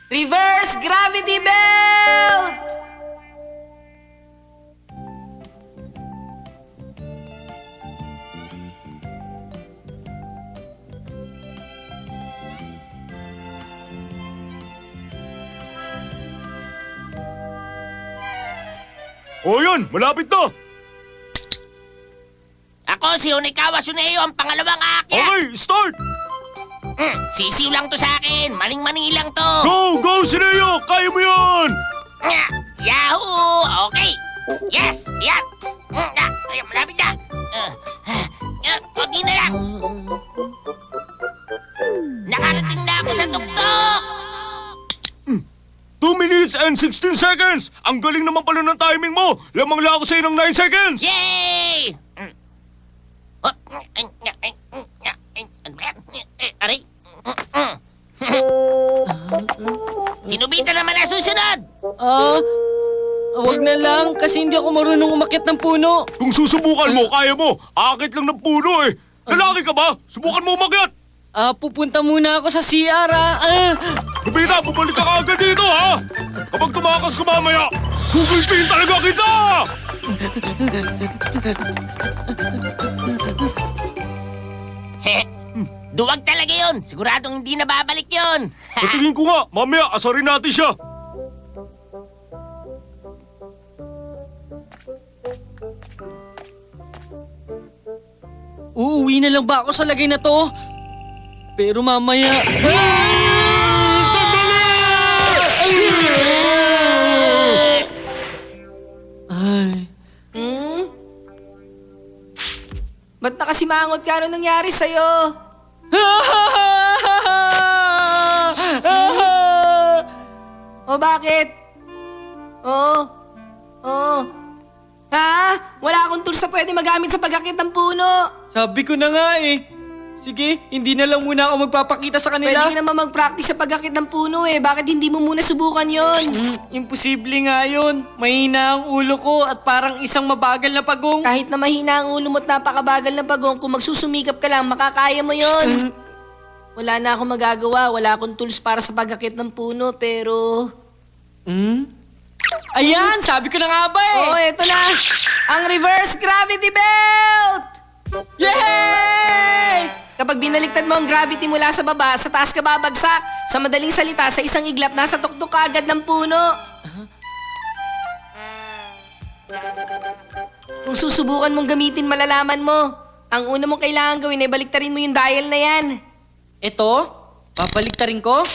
Reverse gravity belt! O yan, malapit na! Ako si Hunikawa Tsuneo, ang pangalawang aakyat. Okay, start! Sisiw lang to sa akin. Maning-mani lang to. Go! Go, Sineo! Kaya mo yan! Nga! Yahoo! Okay. Yes! Yan! Ayan, malapit na. Okay na lang. Nakarating na ako sa tuktok. 2 minutes and 16 seconds! Ang galing naman pala ng timing mo! Lamang lang ako sa'yo ng 9 seconds! Yay! Ano ba yan? Aray? Sinubita naman ang susunod! Wag na lang kasi hindi ako marunong umakyat ng puno. Kung susubukan mo, kaya mo! Akit lang ng puno eh! Lalaki ka ba? Subukan mo umakyat! Pupunta muna ako sa CR, Lupita, bumalik ka agad dito, ha? Kapag tumakas ka mamaya, gugulpin talaga kita! Duwag talaga yun. Siguradong hindi na babalik yun. Patingin ko nga, mamaya asarin natin siya. Uuwi na lang ba ako sa lagay na to? Pero mamaya... Ay... Ba't nakasimangot ka? Ano nangyari sa'yo? O bakit? Ha? Wala akong tools na pwede magamit sa pag-akit ng puno. Sabi ko na nga eh. Sige, hindi na lang muna ako magpapakita sa Pwede kanila. ka naman mag-practice sa pag-akit ng puno eh. Bakit hindi mo muna subukan yon? Imposible nga yun. Mahina ang ulo ko at parang isang mabagal na pagong. Kahit na mahina ang ulo mo at napakabagal na pagong, kung magsusumikap ka lang, makakaya mo yon. Wala na akong magagawa. Wala akong tools para sa pag-akit ng puno, pero... Ayan, sabi ko na nga ba eh. Oh, eto na! Ang reverse gravity belt! Yay! Kapag binaliktad mo ang gravity mula sa baba, sa taas ka babagsak. Sa madaling salita, sa isang iglap, nasa tuktok ka agad ng puno. Kung susubukan mong gamitin, malalaman mo. Ang una mong kailangan gawin ay baliktarin mo yung dial na yan. Ito? Papaliktarin ko?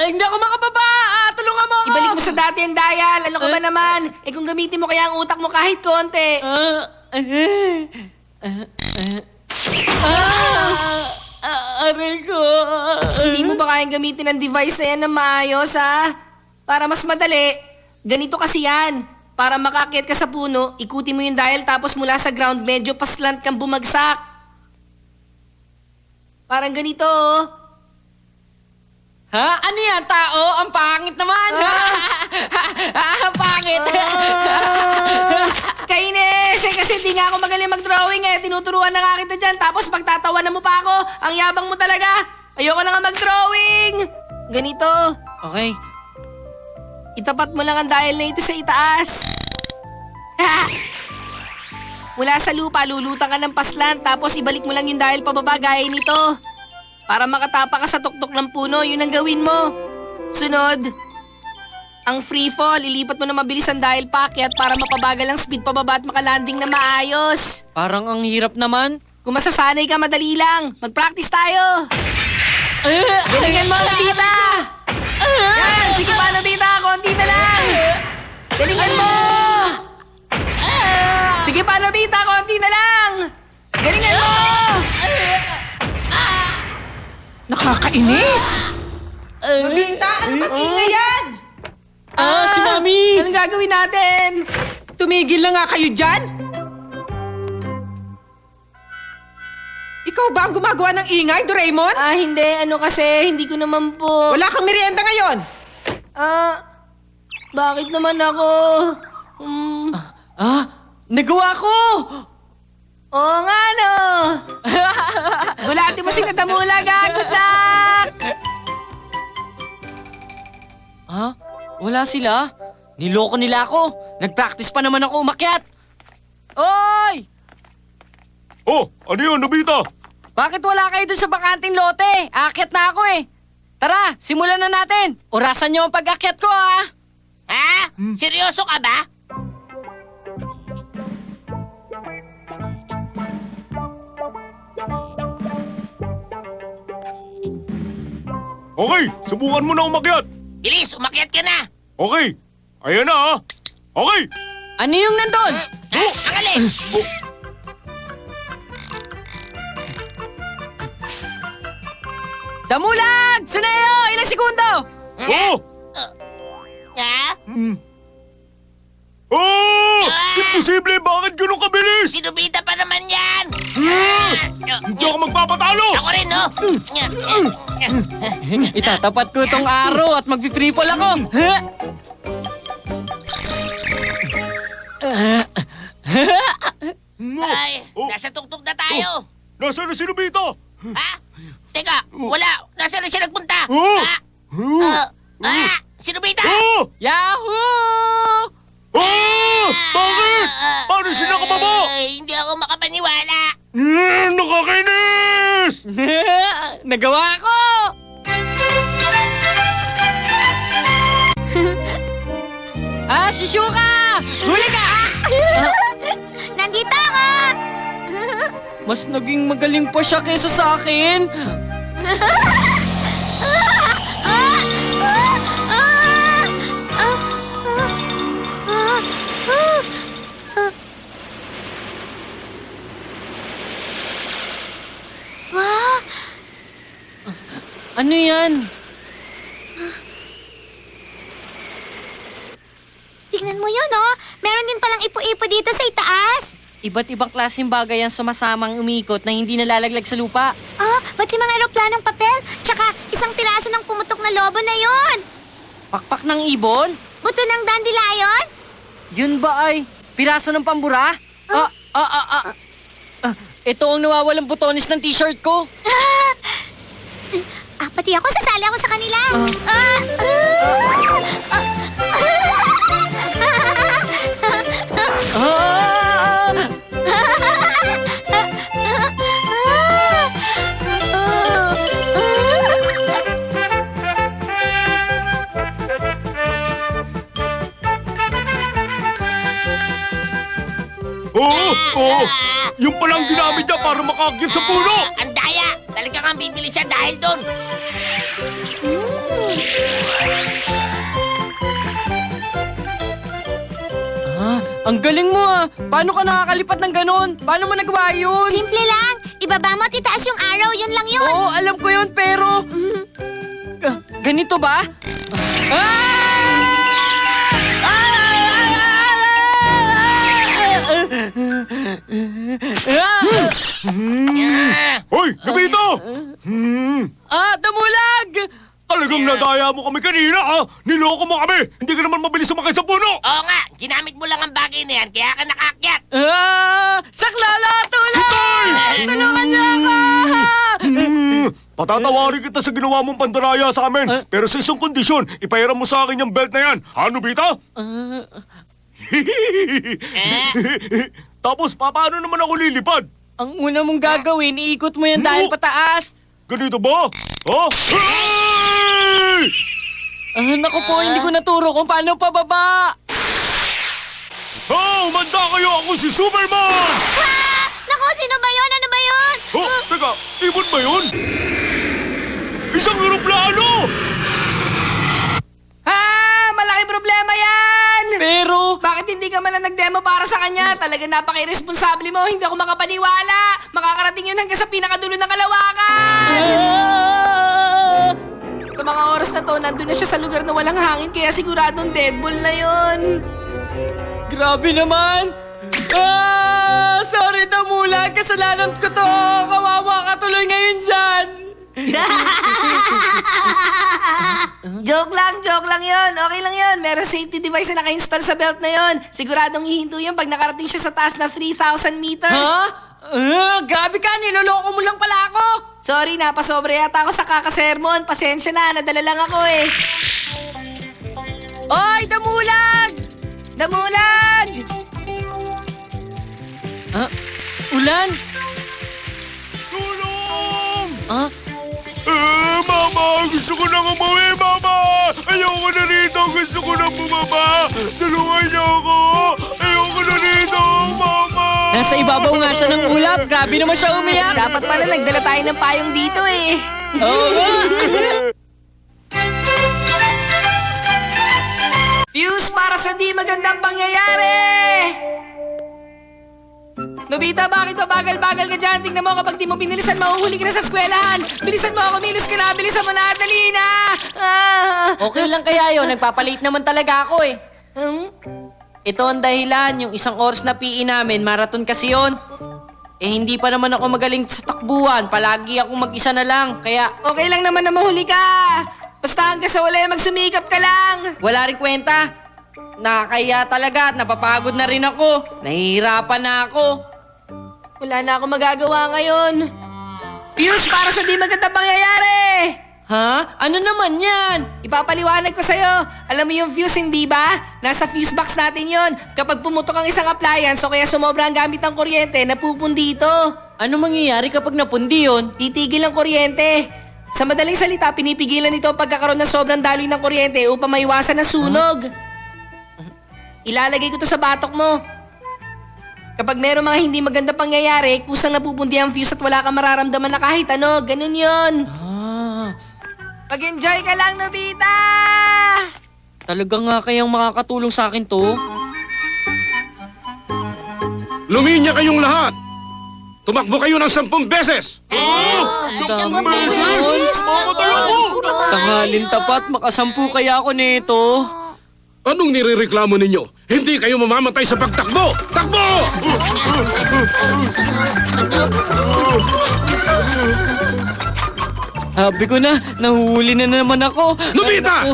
Hindi ako makababa! Tulungan mo ako! Ibalik mo sa dati ang dial. Ano ka ba naman? Eh kung gamitin mo kaya ang utak mo kahit konti. Aray ko! Hindi mo ba kayang gamitin ang device na yan na maayos, ha? Para mas madali, ganito kasi yan. Para makaakyat ka sa puno, ikutin mo yung dial tapos mula sa ground, medyo paslant kang bumagsak. Parang ganito, oh. Ha? Ano yan, tao? Ang pangit naman! Ang pangit! Kainis! Kasi di nga ako magaling mag-drawing eh. Tinuturuan na nga kita dyan. Tapos pagtatawanan mo pa ako, ang yabang mo talaga. Ayoko na nga mag-drawing. Ganito. Okay. Itapat mo lang ang dial na ito sa itaas. Mula sa lupa, lulutang ka ng paslan. Tapos ibalik mo lang yung dial pababa gaya nito. Para makatapa ka sa tuktok ng puno, yun ang gawin mo. Sunod, ang free fall, ilipat mo na mabilis ang dial paakyat para mapabagal ang speed pababa at makalanding na maayos. Parang ang hirap naman. Kung masasanay ka, madali lang. Mag-practice tayo. Galingan mo, Nobita! Yan, sige pa, Nobita, konti na lang. Galingan mo! Sige pa, Nobita, konti na lang. Galingan mo! Nakakainis! Nobita, ano ba't ingay yan? Si Mami! Anong gagawin natin? Tumigil na nga kayo dyan! Ikaw ba ang gumagawa ng ingay, Doraemon? Hindi. Ano kasi, hindi ko naman po... Wala kang merienda ngayon! Bakit naman ako? Nagawa ko! Oo nga, no? Gulati mo si Natamulag, ha? Good luck! Wala sila. Niloko nila ako. Nag-practice pa naman ako umakyat. Oy! Oh, ano yun, Nobita? Bakit wala kayo dun sa bakanting lote? Aakyat na ako eh. Tara, simulan na natin. Orasan niyo ang pag-akyat ko ah. Ha? Seryoso ka ba? Okay, subukan mo na umakyat. Bilis, umakyat ka na. Okay, ayan na ha. Okay. Ano yung nandun? Ha? Ang alin? Damulag! Suneyo! Ilang segundo? Oh! Ha? Oh! Imposible! Bakit ganun kabilis? Sinubita pa naman yan! Hindi ako magpapatalo! Ako rin, no? Itatapat ko tong araw at magpi-freefall ako. Ay, nasa tuktok na tayo. Nasaan na si Nobita? Ha? Teka, wala. Nasaan na siya nagpunta? Oh! Sinubita! Oh! Yahoo! Oh! Bakit? Paano siya nakababa? Ay, hindi ako makapaniwala. Nakakainis! Nagawa ko! Shishuka! Huli ka! Nandito ako! Mas naging magaling pa siya kaysa sa akin. Wow! Ano yan? Tingnan mo yun, oh! Meron din palang ipo-ipo dito sa itaas. Iba't ibang klaseng bagay ang sumasamang umikot na hindi nalalaglag sa lupa. Oh, ba't limang aeroplanong papel? Tsaka isang piraso ng pumutok na lobo na yun. Pakpak ng ibon? Buto ng dandelion? Yun ba ay piraso ng pambura? Ito ang nawawalang butones ng t-shirt ko. Pati ako, sasali ako sa kanila. Oo! Yung palang ginamit niya para makakit sa puno! Ang daya! Talaga kang bibili siya dahil doon. Ang galing mo ah! Paano ka nakakalipat ng ganon? Paano mo nagawa yun? Simple lang. Ibaba mo at itaas yung arrow. Yun lang yun. Oo, alam ko yun, pero... ganito ba? Hoy! Nobita! Damulag! Talagang nadaya mo kami kanina, ha? Niloko mo kami! Hindi ka naman mabilis sumakay sa puno! Oo nga, ginamit mo lang ang bagay na yan, kaya ka nakakyat. Saklala! Tulong! Tulungan niyo ako! Patatawarin kita sa ginawa mong pandaraya sa amin. Pero sa isang kondisyon, ipahiram mo sa akin yung belt na yan. Ha, Nobita? Tapos, paano naman ako lilipad? Ang una mong gagawin, iikot mo yan dahil pataas. Ganito ba? Ha? Hey! Naku po, hindi ko naturo kung paano pababa. Umanda kayo! Ako si Superman! Naku, sino ba yun? Ano ba yun? Teka, ibon ba yun? Isang eroplano! Malaki problema yan! Pero... Bakit hindi ka man lang nag-demo para sa kanya? Talaga napaka-irresponsable mo. Hindi ako makapaniwala. Makakarating yun hanggang sa pinakadulo ng kalawakan. Sa mga oras na to, nandun na siya sa lugar na walang hangin, kaya siguradong deadball na yun. Grabe naman! Sorry Damulag, kasalanan ko to! Kawawa ka tuloy ngayon dyan! Joke lang yun. Okay lang yun. Meron safety device na naka-install sa belt na yun. Siguradong hihinto yun pag nakarating siya sa taas na 3,000 meters. Grabe ka, niloloko mo lang pala ako! Sorry, napasobra yata ako sa kakasermon. Pasensya na, nadala lang ako eh. Oy, damulag! Damulag! Ah, ulan? Tulong! Ah, Mama! Gusto ko nang umuwi, Mama! Ayoko na rito! Gusto ko nang bumaba! Tulungan niyo ako! Ayoko na rito, Mama! nasa ibabaw nga siya ng ulap. Grabe naman siya umiyak. Dapat pala nagdala tayo ng payong dito eh. Oo nga. Fuse para sa di magandang pangyayari! Nobita, bakit bagal-bagal ka dyan? Tingnan mo, kapag di mo binilisan, mahuhuli ka na sa eskwelahan. Bilisan mo ako, milis ka na. Bilisan mo na, dali na. Okay lang kaya yun. Nagpapalit naman talaga ako eh. Ito ang dahilan. Yung isang oras na PE namin, marathon kasi yun. Eh hindi pa naman ako magaling sa takbuhan. Palagi ako mag-isa na lang. Kaya Okay lang naman na mahuli ka. Basta hanggang sa wala magsumikap ka lang. wala rin kwenta. Nakakaya talaga at napapagod na rin ako. Nahihirapan na ako. Wala na ako magagawa ngayon. Fuse para sa di magandang pangyayari. Ha? Ano naman yan? Ipapaliwanag ko sa'yo. Alam mo yung fuse, hindi ba? Nasa fuse box natin yon. Kapag pumutok ang isang appliance o kaya sumobra ang gamit ng kuryente, napupundi ito. Ano mangyayari kapag napundi yun? Titigil ang kuryente. Sa madaling salita, pinipigilan ito ang pagkakaroon ng sobrang daloy ng kuryente upang maiwasan ang sunog. Ilalagay ko to sa batok mo. Kapag meron mga hindi maganda pangyayari, kusang napupundi ang fuse at wala kang mararamdaman na kahit ano. Ganun yon. Ah, Mag-enjoy ka lang, Nobita! talaga nga kayang makakatulong sa akin to? Luminya kayong lahat! Tumakbo kayo ng 10 beses! Dami beses? Mamatay ako! Tangalin tapat, makasampu kaya ako nito. Anong nirereklamo ninyo? Hindi kayo mamamatay sa pagtakbo! Takbo! Sabi ko na, nahuhuli na naman ako. Nobita!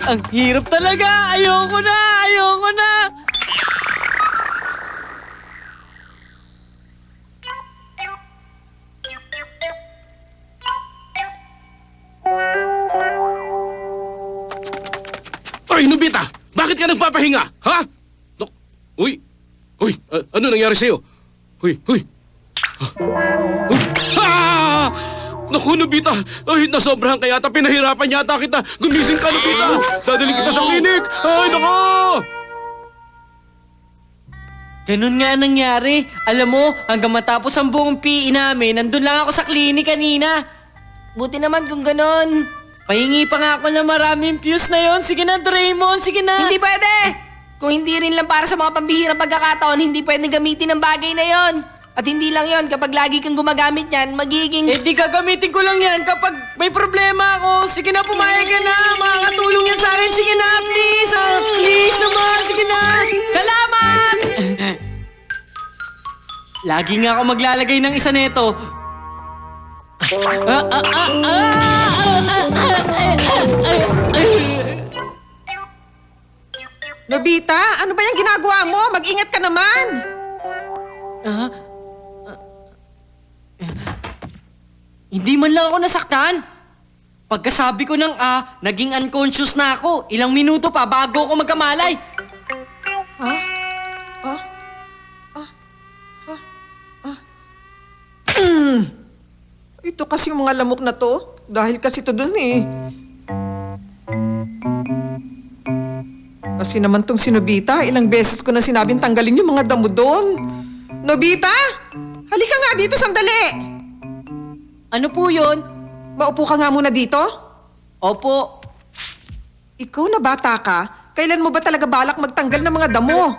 Ang hirap talaga. Ayoko na, ayoko na. Ay, Nobita! Bakit ka nagpapahinga? Ha? Uy! Uy! Ano nangyari sa'yo? Uy! Uy! Ah! Naku, Nobita! Ay, nasobrahan ka yata. Pinahirapan yata kita. Gumising ka, Nobita! Dadaling kita sa klinik! Ay, naku! Ganun nga ang nangyari. Alam mo, hanggang matapos ang buong PE namin, nandun lang ako sa klinik kanina. Buti naman kung ganon. Pahingi pa nga ako ng maraming fuse na yon. Sige na, Doraemon. Sige na. Hindi pwede! Kung hindi rin lang para sa mga pambihirang pagkakataon, hindi pwede gamitin ang bagay na yon. At hindi lang yon, kapag lagi kang gumagamit yan, magiging... Eh di gagamitin ko lang yan kapag may problema ako. Sige na, pumayag ka na. Makakatulong yan sa akin. Sige na, please. Please naman. Sige na. Salamat! Lagi nga ako maglalagay ng isa neto. Nobita, ano ba yung ginagawa mo? Mag-ingat ka naman. Hindi man lang ako nasaktan. Pagkasabi ko ng naging unconscious na ako. Ilang minuto pa bago ako magkamalay. Ito kasi yung mga lamok na to. Dahil kasi to dun eh. Kasi naman tong si Nobita, ilang beses ko na sinabing tanggalin yung mga damo doon. Nobita! Halika nga dito sandali! Ano po yun? Maupo ka nga muna dito. Opo. Ikaw na bata ka, kailan mo ba talaga balak magtanggal ng mga damo?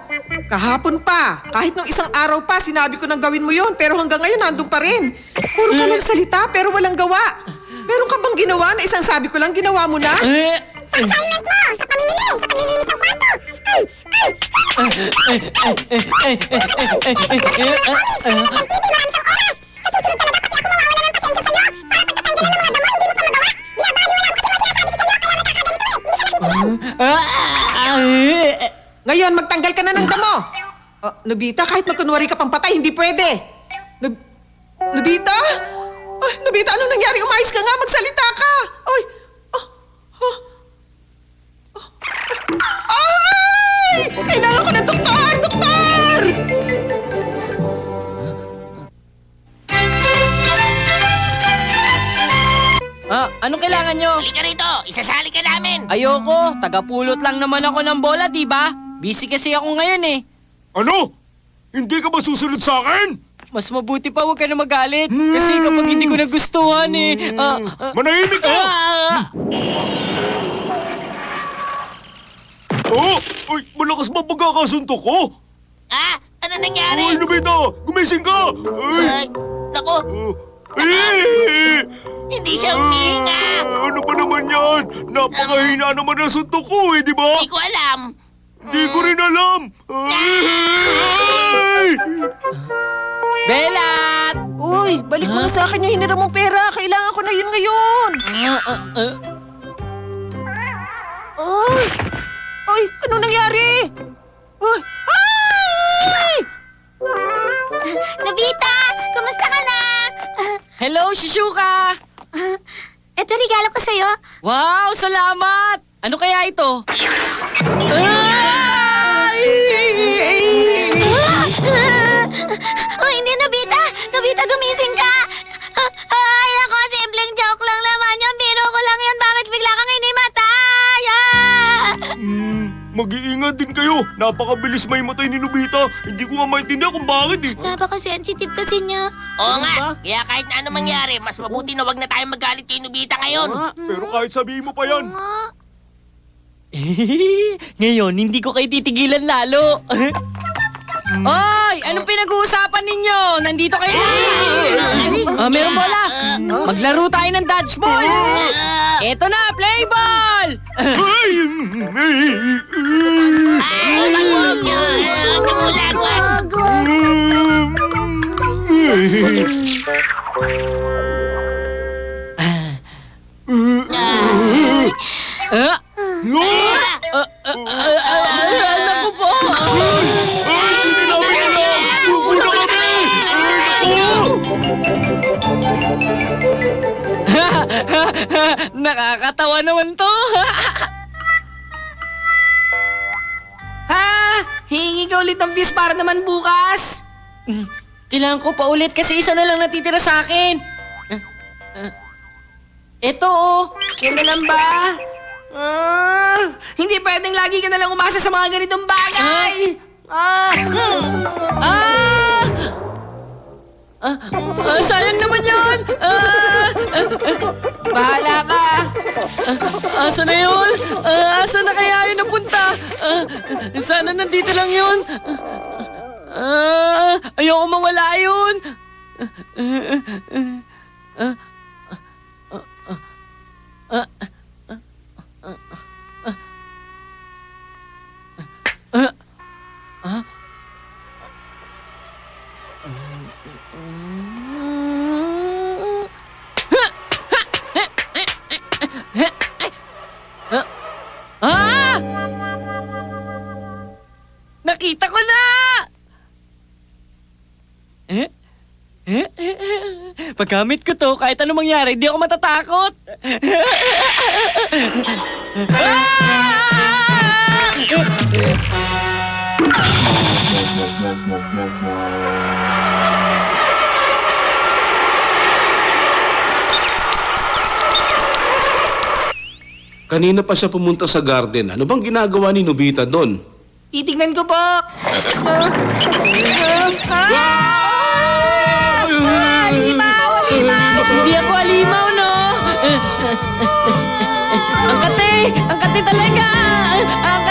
Kahapon pa, kahit nung isang araw pa, sinabi ko nang gawin mo yon, pero hanggang ngayon nandun pa rin. Puro ka lang salita, pero walang gawa. Meron ka bang ginawa na isang sabi ko lang ginawa mo na? Assignment mo! Sa pamimili! Sa paglilinis ng kwarto! Bibi, marami kang oras! Sa susunod talaga pati ako mawawala ng pasensya sa'yo para pagtatanggalin ng mga damo, hindi mo pa magawa! Binabaliw lang kasi mga sinasabi ko sa'yo, kaya nagkakaganito eh! Hindi ka nakikita! Ngayon, magtanggal ka na ng damo! Nobita, kahit magkunwari ka pang patay, hindi pwede! Nobita? Ay, Nobita, anong nangyari? Umayos ka nga, magsalita ka! Ay! Anong kailangan nyo? Halika rito, isasali ka namin. Ayoko, tagapulot lang naman ako ng bola, di ba? Busy kasi ako ngayon eh. Ano? Hindi ka ba susunod sa akin? Mas mabuti pa huwag ka na magalit. Kasi kapag hindi ko nagustuhan eh. Manahimik ka! Oh! Ay, malakas ba pagkakasuntok ko? Ah, ano Ay, nangyari? Nobita! Gumising ka! Ay! Ay, naku, Ay! hindi siya huminga. Ano ba naman yan? Napakahina naman ang suntok ko eh, di ba? Hindi ko alam. Di ko rin alam! Ay! Belat! Uy, balik mo na sa akin yung hiniram mong pera. Kailangan ko na yun ngayon. Ay! Ay, anong nangyari? Ay! Ay! Nobita, kumusta ka na? Hello, Shishuka! Ito regalo ko sa'yo. Wow, salamat! Ano kaya ito? Oh, hindi, Nobita! Nobita, gumising ka! Ay, ako, simpleng joke lang naman yun. Biro ko lang yun. Bakit bigla kang inimatay? Mag-iingat din kayo. Napakabilis may matay ni Nobita. Hindi ko nga maintindihan kung bakit eh. Napaka-sensitive kasi niya. Oo nga, kaya kahit na ano mangyari, mas mabuti na wag na tayo magalit kay Nobita ngayon. Pero kahit sabihin mo pa yan. Ngayon, hindi ko kayo titigilan lalo. Oy! Anong pinag-uusapan ninyo? Nandito kayo na! Meron bola! Maglaro tayo ng dodgeball! Eto na, play ball! Ay! Simulan, wag. Naku po! Ay! Hindi namin alam! Suko na kami! Ay, naku! Nakakatawa naman to! Hihingi ka ulit ng fish para naman bukas. Kailangan ko pa ulit kasi isa na lang natitira sa akin. Ito oh. Yan na lang ba? Hindi pwedeng lagi ka na lang umasa sa mga ganitong bagay. Sayang naman yun! Bahala ka. Asa na yun? Asa na kaya yun napunta? Sana nandito lang yun. Ayoko mawala yun. Nakita ko na! Paggamit ko to, kahit ano mangyari, di ako matatakot. Kanina pa siya pumunta sa garden. Ano bang ginagawa ni Nobita doon? Titignan ko po. Hindi ako alimaw, no? Ang kate talaga! Ang